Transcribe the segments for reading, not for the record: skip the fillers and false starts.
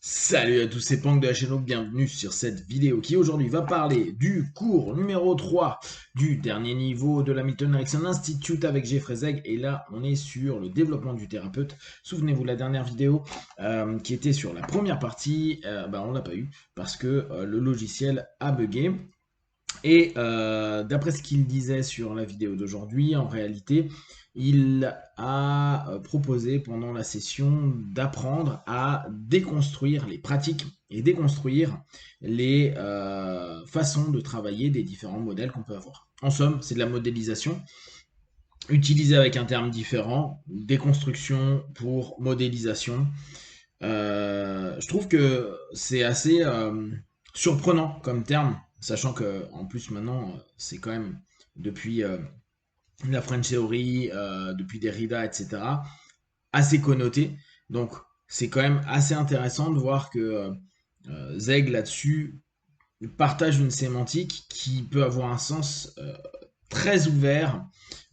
Salut à tous, c'est Pank de la chaîne, bienvenue sur cette vidéo qui aujourd'hui va parler du cours numéro 3 du dernier niveau de la Milton Erickson Institute avec Jeffrey Zeg. Et là, on est sur le développement du thérapeute. Souvenez-vous, la dernière vidéo qui était sur la première partie, on l'a pas eu parce que le logiciel a bugué. Et d'après ce qu'il disait sur la vidéo d'aujourd'hui, en réalité, il a proposé pendant la session d'apprendre à déconstruire les pratiques et déconstruire les façons de travailler des différents modèles qu'on peut avoir. En somme, c'est de la modélisation, utilisée avec un terme différent, déconstruction pour modélisation. Je trouve que c'est assez surprenant comme terme, sachant que en plus maintenant c'est quand même depuis la French Theory, depuis Derrida, etc., assez connoté. Donc c'est quand même assez intéressant de voir que Zeg là-dessus partage une sémantique qui peut avoir un sens très ouvert,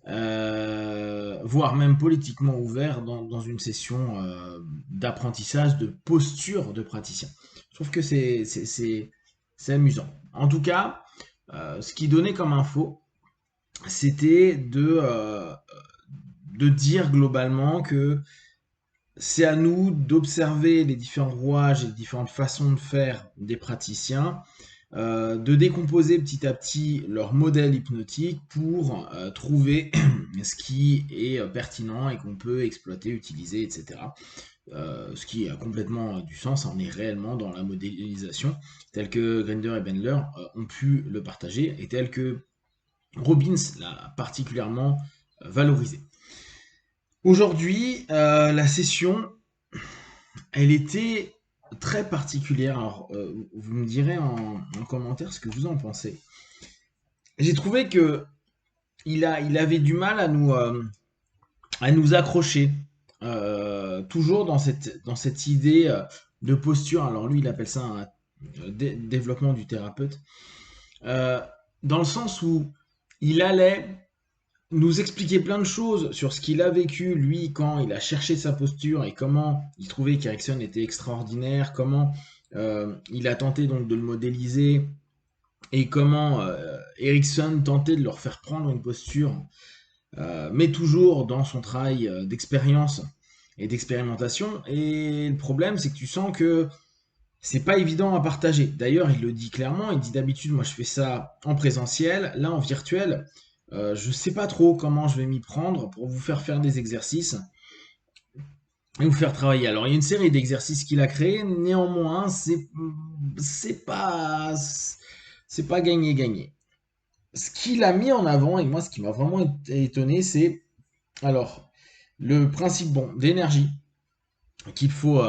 voire même politiquement ouvert dans une session d'apprentissage, de posture de praticien. Je trouve que c'est amusant. En tout cas, ce qui donnait comme info, c'était de dire globalement que c'est à nous d'observer les différents rouages et les différentes façons de faire des praticiens, de décomposer petit à petit leur modèle hypnotique pour trouver ce qui est pertinent et qu'on peut exploiter, utiliser, etc. Ce qui a complètement du sens, on est réellement dans la modélisation, tel que Grinder et Bendler ont pu le partager, et tel que Robbins l'a particulièrement valorisé. Aujourd'hui, la session, elle était très particulière. Alors, vous me direz en commentaire ce que vous en pensez. J'ai trouvé que il avait du mal à nous accrocher, toujours dans cette idée de posture. Alors lui, il appelle ça un développement du thérapeute, euh, dans le sens où il allait nous expliquer plein de choses sur ce qu'il a vécu, lui, quand il a cherché sa posture et comment il trouvait qu'Erickson était extraordinaire, comment il a tenté donc de le modéliser et comment Erickson tentait de leur faire prendre une posture, mais toujours dans son travail d'expérience et d'expérimentation. Et le problème, c'est que tu sens que c'est pas évident à partager. D'ailleurs, il le dit clairement, il dit d'habitude, moi je fais ça en présentiel, là en virtuel, je sais pas trop comment je vais m'y prendre pour vous faire des exercices et vous faire travailler. Alors, il y a une série d'exercices qu'il a créés, néanmoins, c'est pas c'est pas gagné gagné. Ce qu'il a mis en avant et moi ce qui m'a vraiment étonné, c'est alors le principe bon d'énergie qu'il faut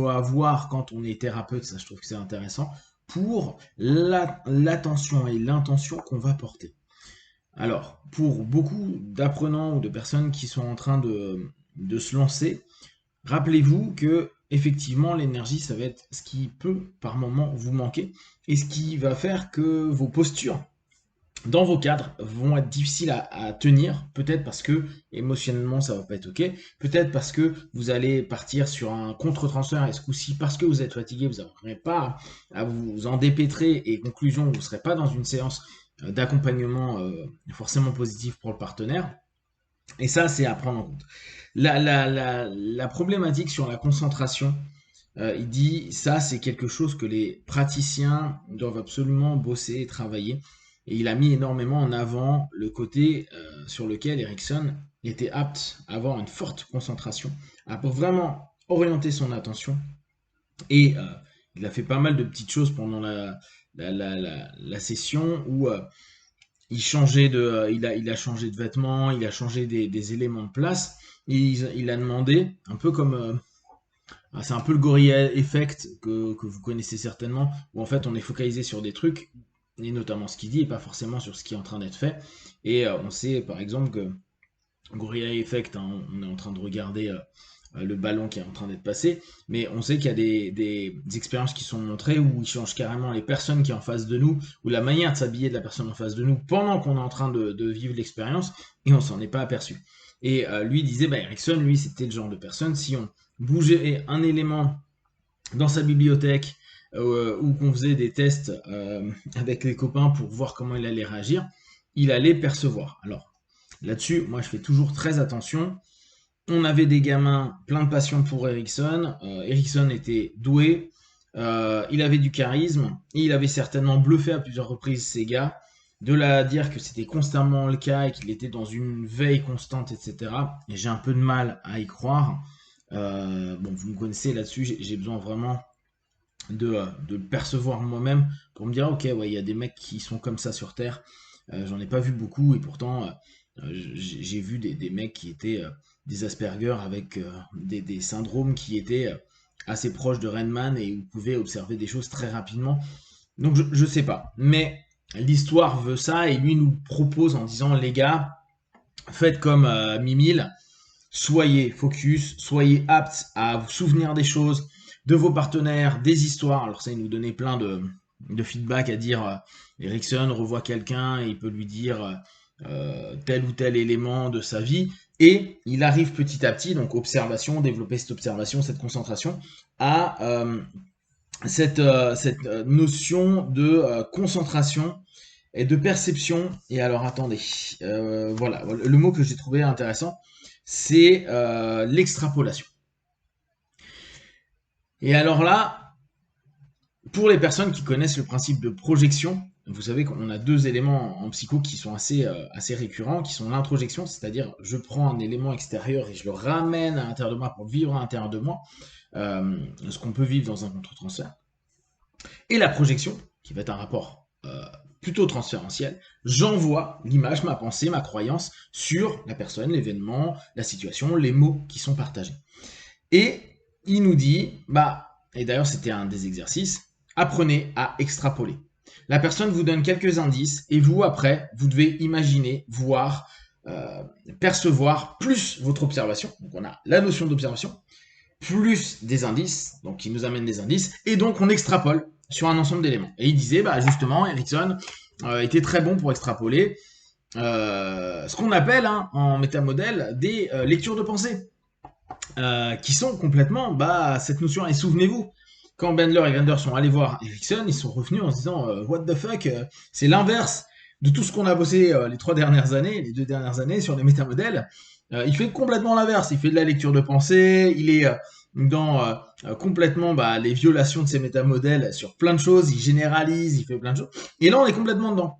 avoir quand on est thérapeute, ça je trouve que c'est intéressant, pour l'attention et l'intention qu'on va porter. Alors, pour beaucoup d'apprenants ou de personnes qui sont en train de se lancer, rappelez-vous que effectivement l'énergie, ça va être ce qui peut par moment vous manquer et ce qui va faire que vos postures dans vos cadres vont être difficiles à tenir, peut-être parce que émotionnellement ça va pas être ok, peut-être parce que vous allez partir sur un contre-transfert et ce coup-ci parce que vous êtes fatigué, vous n'arriverez pas à vous en dépêtrer et conclusion, vous ne serez pas dans une séance d'accompagnement forcément positif pour le partenaire. Et ça, c'est à prendre en compte. La problématique sur la concentration, il dit ça, c'est quelque chose que les praticiens doivent absolument bosser et travailler. Et il a mis énormément en avant le côté sur lequel Erickson était apte à avoir une forte concentration, à vraiment orienter son attention. Et il a fait pas mal de petites choses pendant la session où il a changé de vêtements, il a changé des éléments de place. Et il a demandé, un peu comme c'est un peu le gorilla effect que vous connaissez certainement, où en fait on est focalisé sur des trucs, et notamment ce qu'il dit, et pas forcément sur ce qui est en train d'être fait. Et on sait par exemple que gorilla effect, hein, on est en train de regarder le ballon qui est en train d'être passé, mais on sait qu'il y a des expériences qui sont montrées où il change carrément les personnes qui sont en face de nous, ou la manière de s'habiller de la personne en face de nous pendant qu'on est en train de vivre l'expérience, et on s'en est pas aperçu. Et lui disait, bah, Erickson, lui, c'était le genre de personne, si on bougeait un élément dans sa bibliothèque ou qu'on faisait des tests avec les copains pour voir comment il allait réagir, il allait percevoir. Alors là-dessus, moi je fais toujours très attention. On avait des gamins plein de passion pour Ericsson. Ericsson était doué, il avait du charisme, et il avait certainement bluffé à plusieurs reprises ces gars. De là à dire que c'était constamment le cas et qu'il était dans une veille constante, etc. Et j'ai un peu de mal à y croire. Bon, vous me connaissez là-dessus, j'ai besoin vraiment de le percevoir moi-même pour me dire, ok, ouais, il y a des mecs qui sont comme ça sur Terre. J'en ai pas vu beaucoup et pourtant, j'ai vu des mecs qui étaient des Asperger avec des syndromes qui étaient assez proches de Rainman et où vous pouvez observer des choses très rapidement. Donc je sais pas. Mais l'histoire veut ça et lui nous propose en disant, les gars, faites comme Mimile, soyez focus, soyez aptes à vous souvenir des choses, de vos partenaires, des histoires. Alors ça, il nous donnait plein de feedback à dire, Ericsson revoit quelqu'un et il peut lui dire tel ou tel élément de sa vie. Et il arrive petit à petit, donc observation, développer cette observation, cette concentration, à cette notion de concentration et de perception. Et alors attendez, voilà, le mot que j'ai trouvé intéressant, c'est l'extrapolation. Et alors là, pour les personnes qui connaissent le principe de projection, vous savez qu'on a deux éléments en psycho qui sont assez récurrents, qui sont l'introjection, c'est-à-dire je prends un élément extérieur et je le ramène à l'intérieur de moi pour le vivre à l'intérieur de moi, ce qu'on peut vivre dans un contre-transfert. Et la projection, qui va être un rapport plutôt transférentiel, j'envoie l'image, ma pensée, ma croyance sur la personne, l'événement, la situation, les mots qui sont partagés. Et il nous dit, et d'ailleurs c'était un des exercices, apprenez à extrapoler. La personne vous donne quelques indices et vous, après, vous devez imaginer, voir, percevoir plus votre observation. Donc on a la notion d'observation, plus des indices, donc qui nous amènent des indices, et donc on extrapole sur un ensemble d'éléments. Et il disait, justement, Ericsson était très bon pour extrapoler ce qu'on appelle en métamodèle des lectures de pensée, qui sont complètement cette notion. Et souvenez-vous, quand Bandler et Vander sont allés voir Ericsson, ils sont revenus en se disant what the fuck, c'est l'inverse de tout ce qu'on a bossé les 2 dernières années sur les métamodèles. Il fait complètement l'inverse, il fait de la lecture de pensée, il est dans complètement les violations de ces métamodèles sur plein de choses, il généralise, il fait plein de choses. Et là, on est complètement dedans.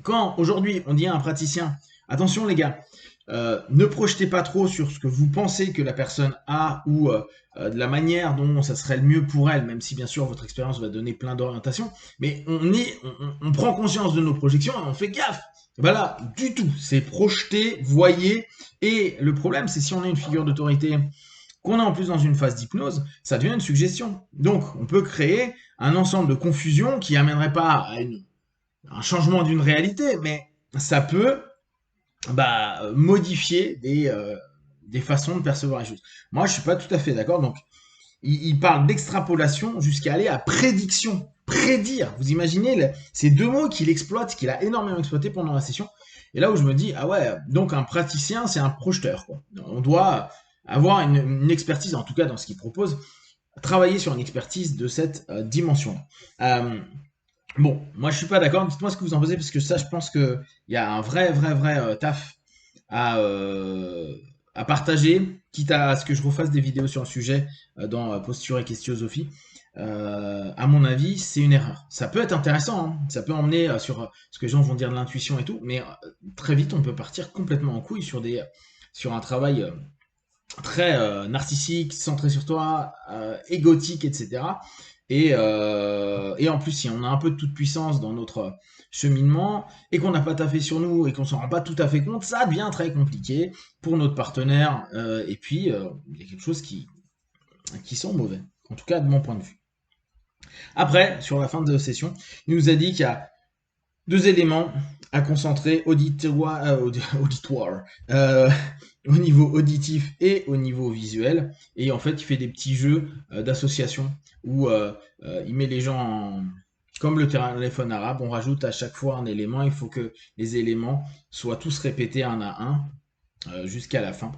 Quand aujourd'hui on dit à un praticien, attention les gars, ne projetez pas trop sur ce que vous pensez que la personne a ou de la manière dont ça serait le mieux pour elle, même si bien sûr votre expérience va donner plein d'orientations, mais on prend conscience de nos projections et on fait gaffe. Voilà, du tout, c'est projeter, voyez, et le problème c'est si on a une figure d'autorité, qu'on est en plus dans une phase d'hypnose, ça devient une suggestion. Donc on peut créer un ensemble de confusion qui amènerait pas à un changement d'une réalité, mais ça peut modifier des façons de percevoir les choses. Moi, je suis pas tout à fait d'accord. Donc, il parle d'extrapolation jusqu'à aller à prédiction. Prédire. Vous imaginez ces deux mots qu'il exploite, qu'il a énormément exploité pendant la session. Et là où je me dis, ah ouais, donc un praticien, c'est un projeteur, quoi. On doit avoir une expertise, en tout cas dans ce qu'il propose, travailler sur une expertise de cette dimension-là. Bon, moi je suis pas d'accord, dites-moi ce que vous en pensez, parce que ça je pense qu'il y a un vrai taf à partager, quitte à ce que je refasse des vidéos sur le sujet dans Posture et Questiosophie. À mon avis, c'est une erreur. Ça peut être intéressant, hein, ça peut emmener sur ce que les gens vont dire de l'intuition et tout, mais très vite on peut partir complètement en couille sur un travail très narcissique, centré sur toi, égotique, etc. Et en plus, si on a un peu de toute puissance dans notre cheminement et qu'on n'a pas taffé sur nous et qu'on s'en rend pas tout à fait compte, ça devient très compliqué pour notre partenaire. Et puis, il y a quelque chose qui sont mauvais, en tout cas de mon point de vue. Après, sur la fin de session, il nous a dit qu'il y a 2 éléments à concentrer auditoire, au niveau auditif et au niveau visuel. Et en fait, il fait des petits jeux d'association où il met les gens comme le téléphone arabe, on rajoute à chaque fois un élément. Il faut que les éléments soient tous répétés un à un jusqu'à la fin.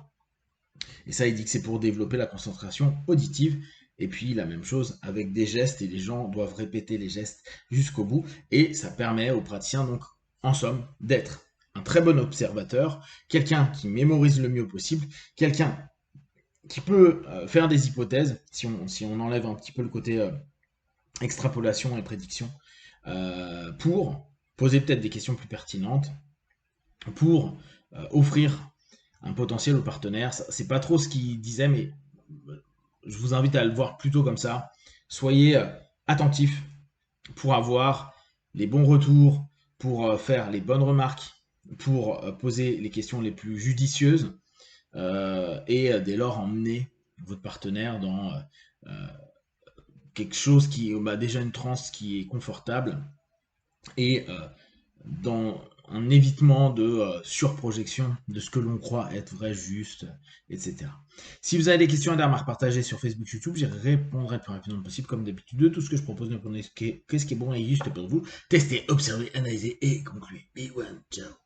Et ça, il dit que c'est pour développer la concentration auditive. Et puis la même chose avec des gestes, et les gens doivent répéter les gestes jusqu'au bout. Et ça permet aux praticiens, donc, en somme, d'être un très bon observateur, quelqu'un qui mémorise le mieux possible, quelqu'un qui peut faire des hypothèses, si on enlève un petit peu le côté extrapolation et prédiction, pour poser peut-être des questions plus pertinentes, pour offrir un potentiel au partenaire. C'est pas trop ce qu'il disait, mais je vous invite à le voir plutôt comme ça. Soyez attentifs pour avoir les bons retours, pour faire les bonnes remarques, pour poser les questions les plus judicieuses, et dès lors emmener votre partenaire dans quelque chose qui est déjà une transe qui est confortable, et dans un évitement de surprojection de ce que l'on croit être vrai, juste, etc. Si vous avez des questions et des remarques partagées sur Facebook, YouTube, j'y répondrai le plus rapidement possible, comme d'habitude, de tout ce que je propose. Ne prenez qu'est-ce qui est bon et juste pour vous. Testez, observez, analysez et concluez. Be one, ciao.